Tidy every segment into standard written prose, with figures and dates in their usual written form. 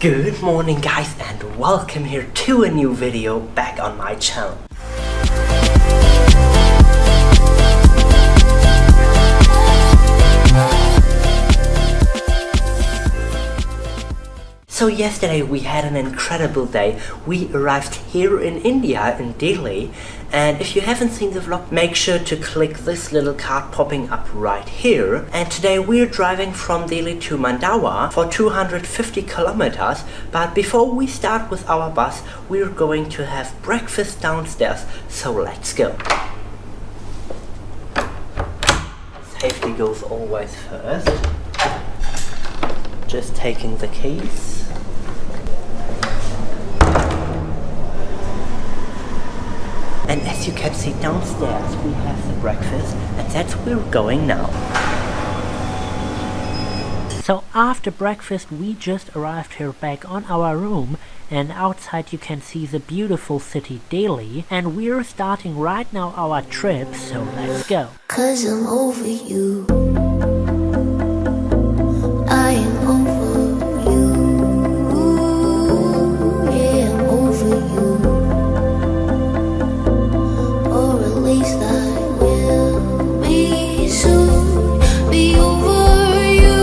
Good morning guys and welcome here to a new video back on my channel. So yesterday we had an incredible day. We arrived here in India, in Delhi, and if you haven't seen the vlog, make sure to click this little card popping up right here. And today we're driving from Delhi to Mandawa for 250 kilometers, but before we start with our bus, we're going to have breakfast downstairs, so let's go. Safety goes always first. Just taking the keys. And as you can see downstairs, we have the breakfast, and that's where we're going now. So after breakfast, we just arrived here back on our room, and outside you can see the beautiful city Delhi, and we're starting right now our trip, so let's go. 'Cause I'm over you. I am over you. Yeah, I'm over you. Or at least I will be soon. Be over you.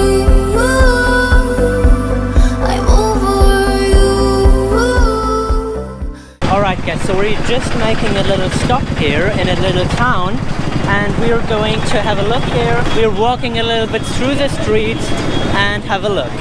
I'm over you. Alright guys, so we're just making a little stop here in a little town. And we're going to have a look here. We're walking a little bit through the streets and have a look.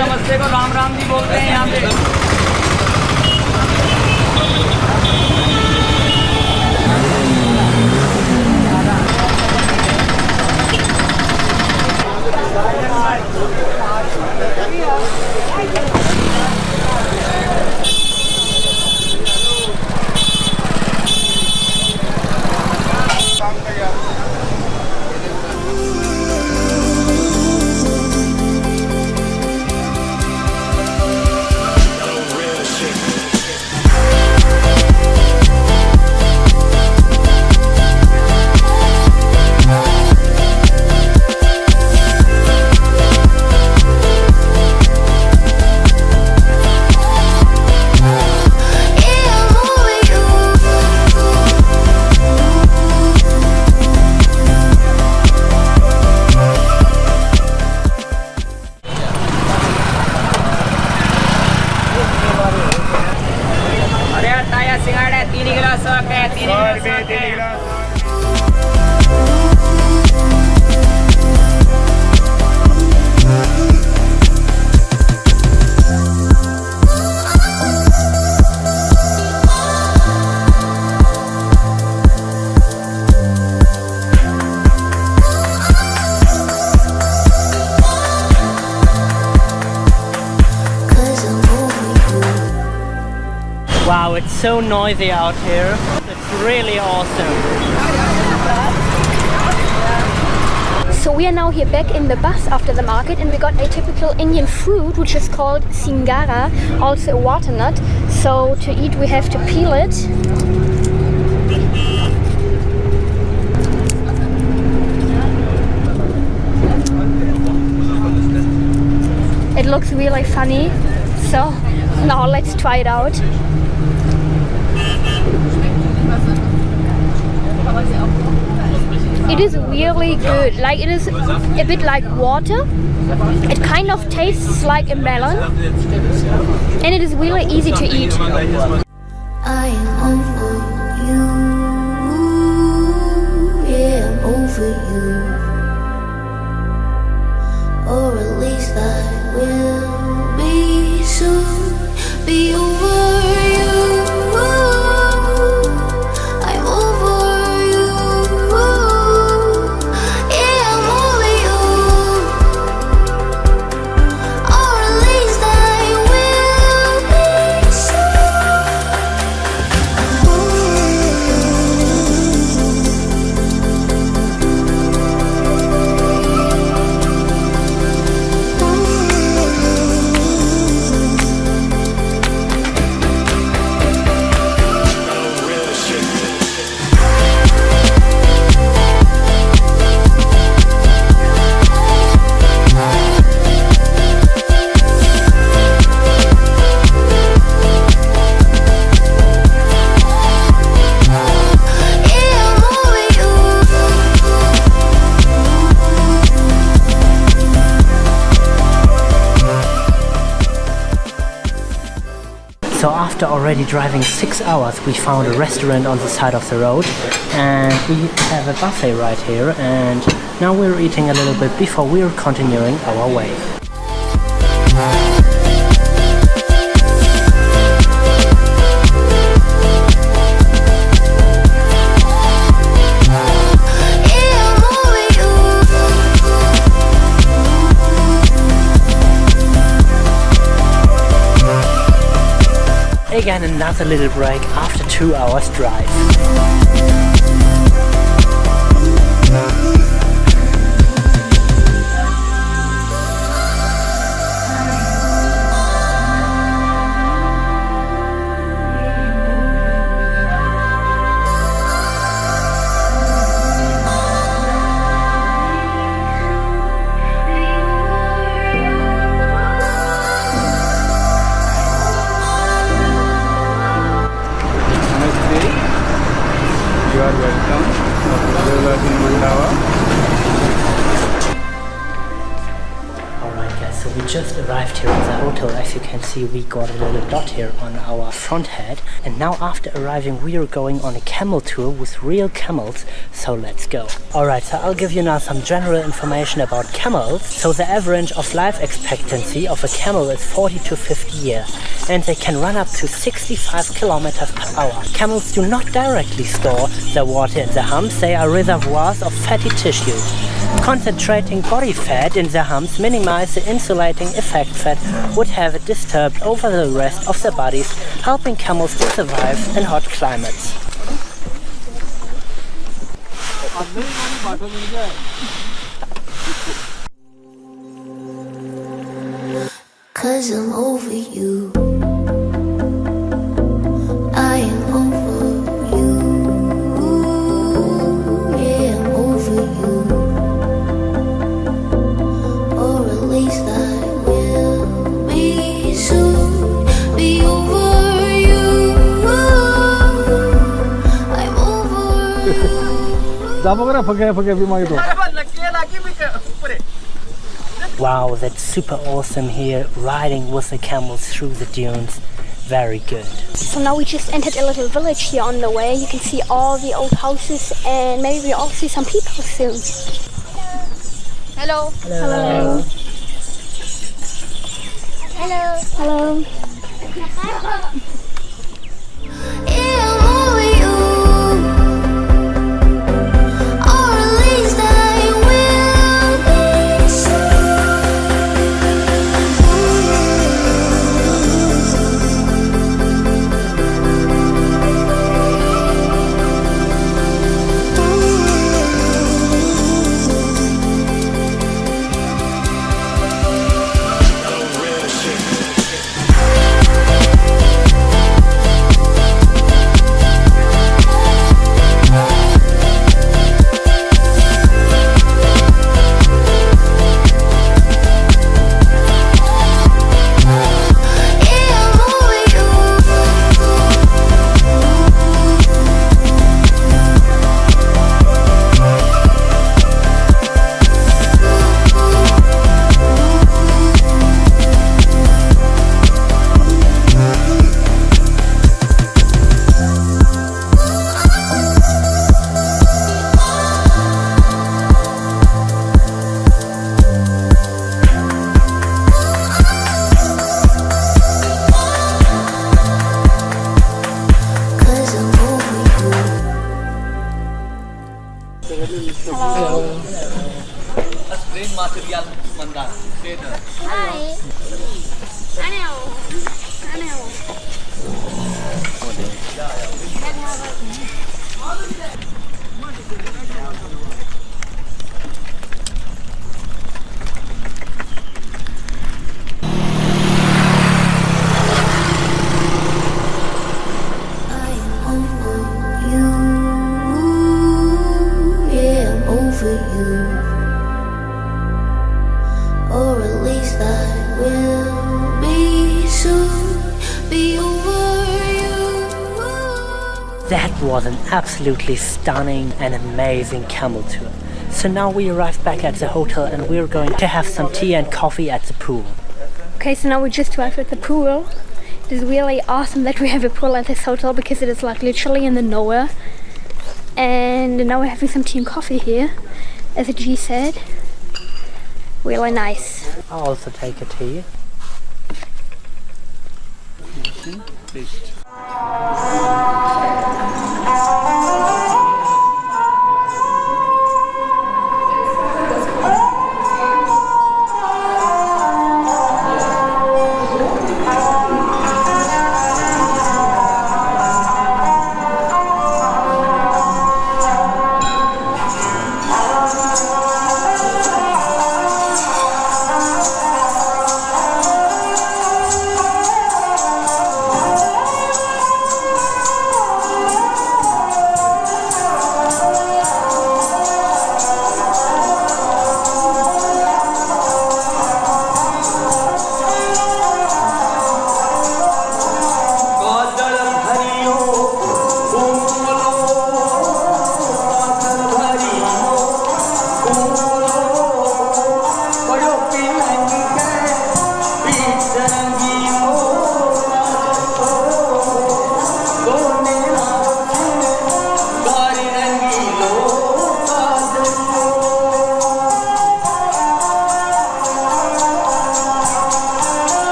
नमस्ते को राम राम जी बोलते हैं यहाँ पे। Wow, it's so noisy out here. It's really awesome. So we are now here back in the bus after the market, and we got a typical Indian fruit which is called singara, also a waternut. So to eat we have to peel it. It looks really funny, so now let's try it out. It is really good. Like, it is a bit like water. It kind of tastes like a melon, and it is really easy to eat. I am over you. Yeah, I'm over you. Or at least I will be soon. Be over you. I'm over you. Yeah, I'm over you. Or at least I will be soon. So after already driving 6 hours, we found a restaurant on the side of the road, and we have a buffet right here, and now we're eating a little bit before we're continuing our way. Again, another little break after 2 hours drive. You are welcome. We are in Mandawa. Alright guys, so we just arrived here at the hotel. As you can see, we got a little dot here on our front head. And now after arriving, we are going on a camel tour with real camels. So let's go. Alright, so I'll give you now some general information about camels. So the average of life expectancy of a camel is 40 to 50 years. And they can run up to 65 kilometers per hour. Camels do not directly store their water in the humps. They are reservoirs of fatty tissue. Concentrating body fat in the humps minimize the insulating effect fat would have it disturbed over the rest of their bodies, helping camels to survive in hot climates. Cause I'm over you. I am over you. Yeah, I'm over you. Or at least I will be soon. Be over you. I'm over you. Wow, that's super awesome here, riding with the camels through the dunes. Very good. So now we just entered a little village here on the way. You can see all the old houses and maybe we'll also see some people soon. Hello. Hello. Hello. Hello. Yeah, I'm over you. Or at least I will be soon. Hi. I know. That was an absolutely stunning and amazing camel tour. So now we arrived back at the hotel and we're going to have some tea and coffee at the pool. Okay, so now we just arrived at the pool It is really awesome that we have a pool at this hotel because it is like literally in the nowhere. And now we're having some tea and coffee here, as the G said. Really nice. I'll also take a tea. Please.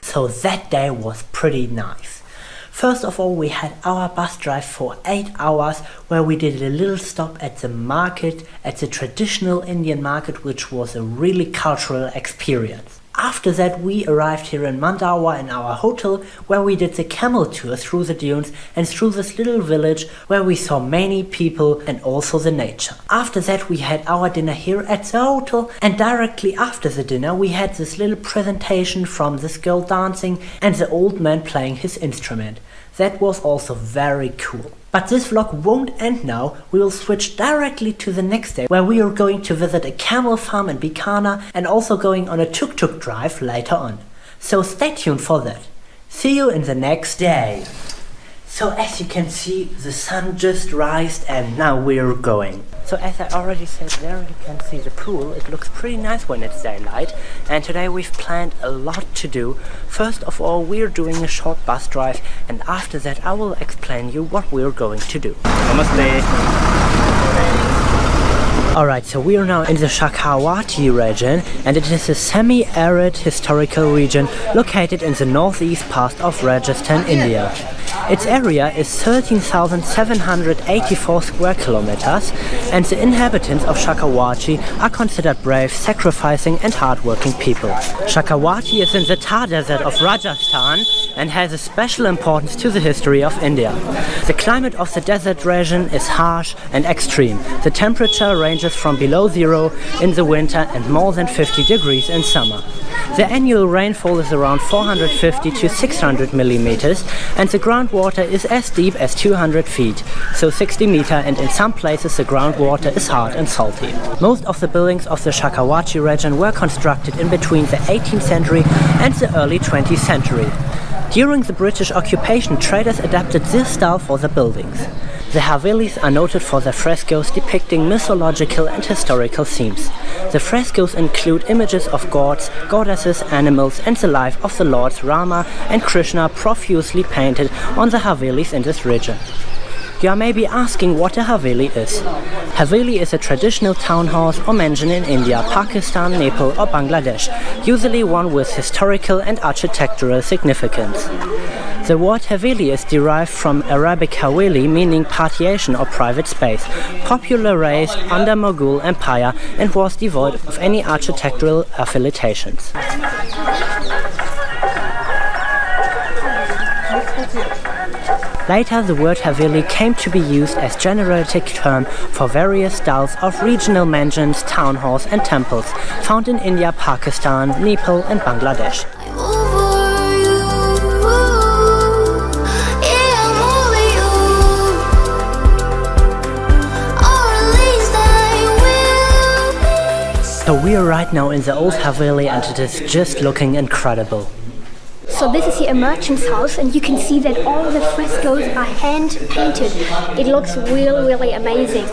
So that day was pretty nice. First of all, we had our bus drive for 8 hours where we did a little stop at the market, at the traditional Indian market, which was a really cultural experience. After that, we arrived here in Mandawa in our hotel where we did the camel tour through the dunes and through this little village where we saw many people and also the nature. After that, we had our dinner here at the hotel, and directly after the dinner we had this little presentation from this girl dancing and the old man playing his instrument. That was also very cool. But this vlog won't end now. We will switch directly to the next day where we are going to visit a camel farm in Bikaner and also going on a tuk-tuk-drive later on. So stay tuned for that. See you in the next day. So as you can see, the sun just rised and now we're going. So as I already said, there you can see the pool. It looks pretty nice when it's daylight. And today we've planned a lot to do. First of all, we're doing a short bus drive, and after that I will explain you what we're going to do. Namaste. Alright, so we are now in the Chakravarti region, and it is a semi-arid historical region located in the northeast part of Rajasthan, India. Its area is 13,784 square kilometers, and the inhabitants of Chakravarti are considered brave, sacrificing and hardworking people. Chakravarti is in the Thar Desert of Rajasthan and has a special importance to the history of India. The climate of the desert region is harsh and extreme. The temperature ranges from below zero in the winter and more than 50 degrees in summer. The annual rainfall is around 450 to 600 millimeters, and the groundwater is as deep as 200 feet, so 60 meters, and in some places the groundwater is hard and salty. Most of the buildings of the Chakravarti region were constructed in between the 18th century and the early 20th century. During the British occupation, traders adapted this style for the buildings. The Havelis are noted for their frescoes depicting mythological and historical themes. The frescoes include images of gods, goddesses, animals, and the life of the lords Rama and Krishna profusely painted on the Havelis in this region. You are maybe asking what a Haveli is. Haveli is a traditional townhouse or mansion in India, Pakistan, Nepal or Bangladesh, usually one with historical and architectural significance. The word Haveli is derived from Arabic Haveli, meaning partition or private space, popularized under Mughal Empire, and was devoid of any architectural affiliations. Later, the word Haveli came to be used as generic term for various styles of regional mansions, townhalls and temples found in India, Pakistan, Nepal and Bangladesh. Or at least I will. So we are right now in the old Haveli and it is just looking incredible. So this is here a merchant's house, and you can see that all the frescoes are hand painted. It looks really, really amazing.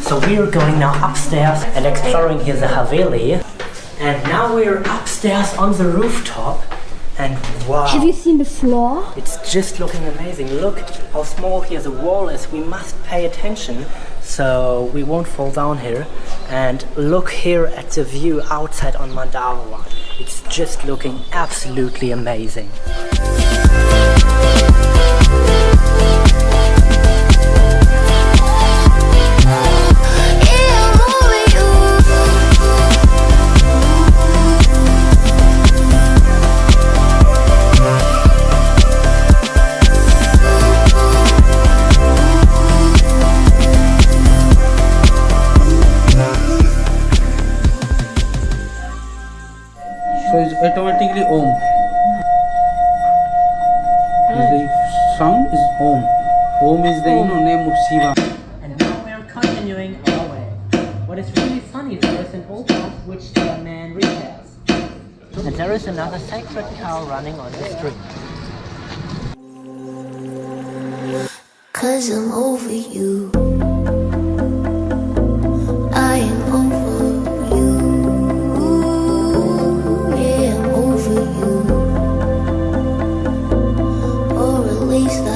So we are going now upstairs and exploring here the Haveli. And now we are upstairs on the rooftop. And wow. Have you seen the floor? It's just looking amazing. Look how small here the wall is. We must pay attention so we won't fall down here. And look here at the view outside on Mandawa. It's just looking absolutely amazing. So it's automatically Om. The sound is Om. Om is the name of Shiva. And now we are continuing our way. What is really funny is there is an old house which the man repairs. And there is another sacred cow running on the street. Cause I'm over you. I am over you. Yeah, I'm over you. Or at least I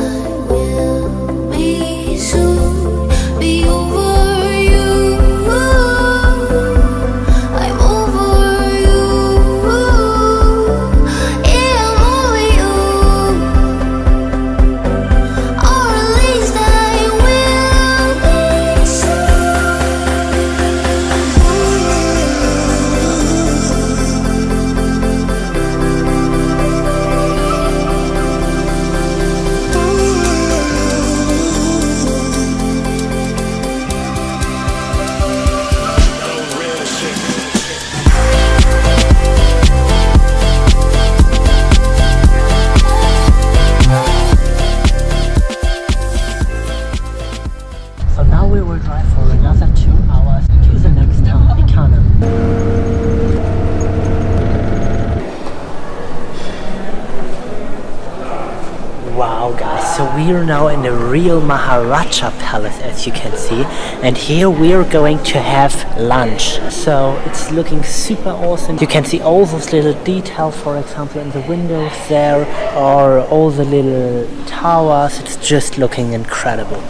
will be soon. Be over you. I'm over you. Yeah, I'm over you. Or at least I will be soon. So now we will drive for another 2 hours to the next town, Bikaner. Wow guys, so we are now in the real Maharaja Palace as you can see, and here we are going to have lunch. So it's looking super awesome. You can see all those little details, for example in the windows there, or all the little towers. It's just looking incredible.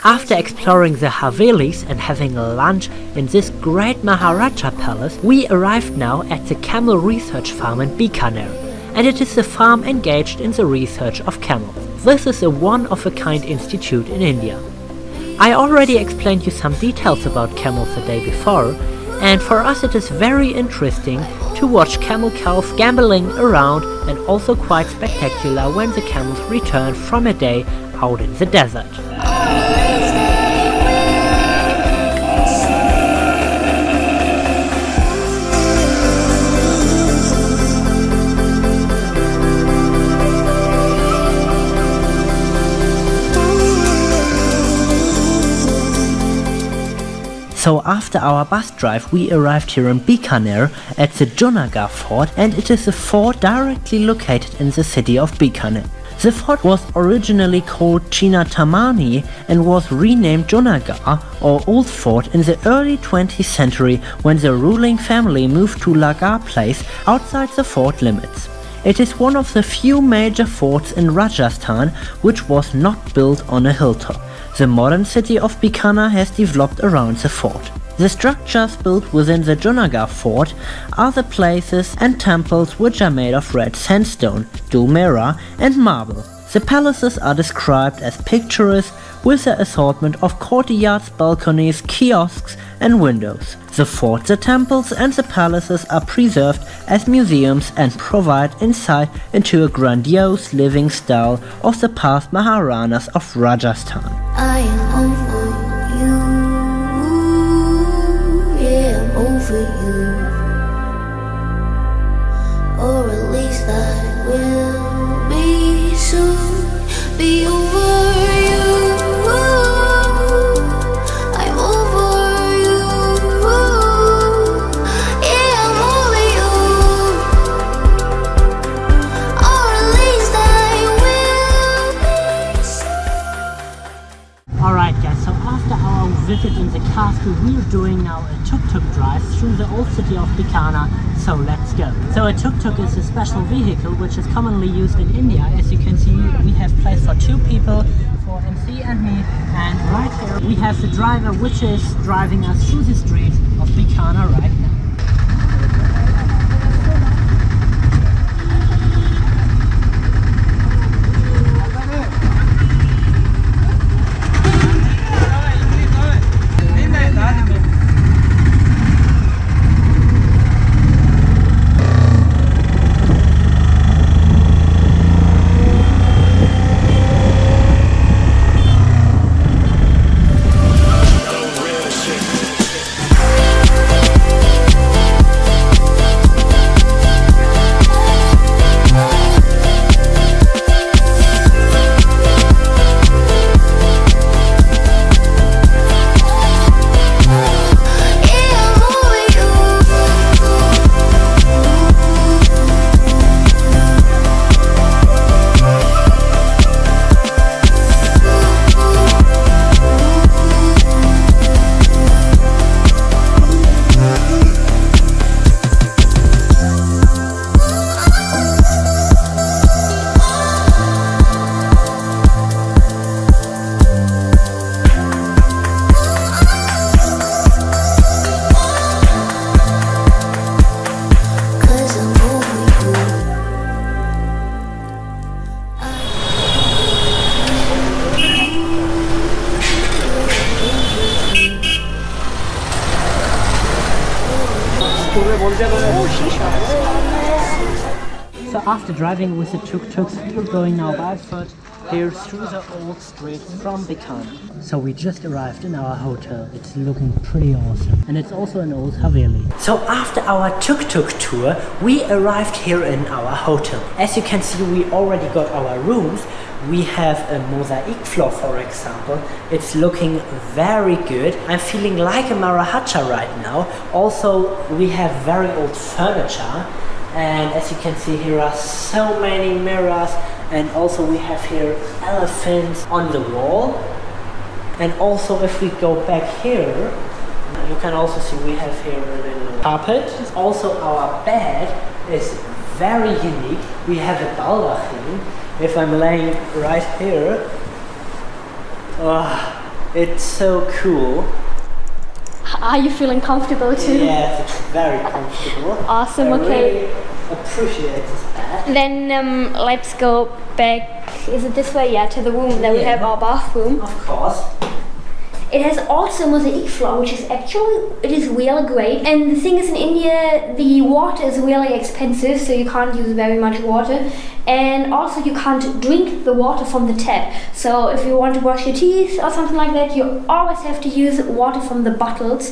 After exploring the Havelis and having lunch in this great Maharaja palace, we arrived now at the camel research farm in Bikaner, and it is a farm engaged in the research of camels. This is a one-of-a-kind institute in India. I already explained you some details about camels the day before, and for us it is very interesting to watch camel cows gambling around, and also quite spectacular when the camels return from a day out in the desert. So after our bus drive we arrived here in Bikaner at the Junagadh fort, and it is a fort directly located in the city of Bikaner. The fort was originally called Chinatamani and was renamed Junagadh or Old Fort in the early 20th century when the ruling family moved to Lagar Place outside the fort limits. It is one of the few major forts in Rajasthan which was not built on a hilltop. The modern city of Bikaner has developed around the fort. The structures built within the Junagadh fort are the places and temples which are made of red sandstone, dumera and marble. The palaces are described as picturesque with an assortment of courtyards, balconies, kiosks and windows. The forts, the temples and the palaces are preserved as museums and provide insight into a grandiose living style of the past Maharanas of Rajasthan. I am over you. Yeah, I'm over you. Or at least I will be soon. Be over you. I'm over you. Yeah, I'm over you. Or at least I will be soon. Alright guys, so after our visit in the castle, we're doing now a tuk-tuk-drive through the old city of Bikaner, so let's go. So a tuk-tuk is a special vehicle which is commonly used in India. As you can see, we have place for 2 people, for MC and me, and right here we have the driver which is driving us through the streets of Bikaner right now. So after driving with the tuk-tuks, we're going now by foot here through the old streets from Bikaner. So we just arrived in our hotel. It's looking pretty awesome. And it's also an old Haveli. So after our tuk-tuk tour, we arrived here in our hotel. As you can see, we already got our rooms. We have a mosaic floor, for example. It's looking very good. I'm feeling like a Maharaja right now. Also, we have very old furniture. And as you can see, here are so many mirrors. And also we have here elephants on the wall. And also if we go back here, you can also see we have here a little carpet. Also our bed is very unique. We have a baldachin. If I'm laying right here, it's so cool. Are you feeling comfortable too? Yes, it's very comfortable. Awesome, I okay. really appreciate this bed. Then let's go back, is it this way? Yeah, to the room. Then we have our bathroom. Of course. It has also mosaic floor, which is actually, it is really great. And the thing is, in India, the water is really expensive, so you can't use very much water. And also you can't drink the water from the tap. So if you want to brush your teeth or something like that, you always have to use water from the bottles.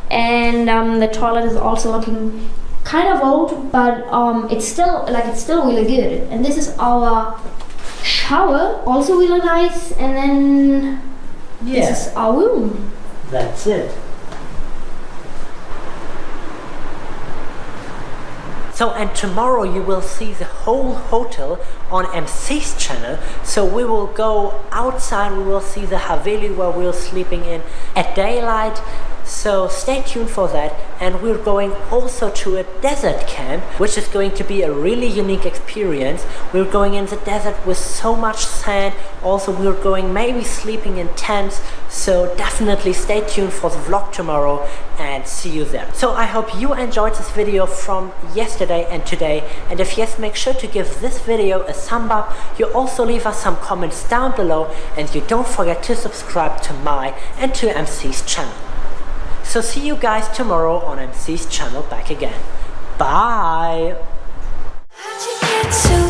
And the toilet is also looking kind of old, but it's still really good. And this is our shower, also really nice. And then this is our room. That's it. So, and tomorrow you will see the whole hotel on MCee's channel. So we will go outside, we will see the Haveli where we're sleeping in at daylight. so stay tuned for that. And we're going also to a desert camp, which is going to be a really unique experience. We're going in the desert with so much sand. Also, we're going maybe sleeping in tents, so definitely stay tuned for the vlog tomorrow and see you there. So I hope you enjoyed this video from yesterday and today, and if yes, make sure to give this video a thumb up. You also leave us some comments down below, and you don't forget to subscribe to my and to MCee's channel. So see you guys tomorrow on MCee's channel back again. Bye! How'd you get so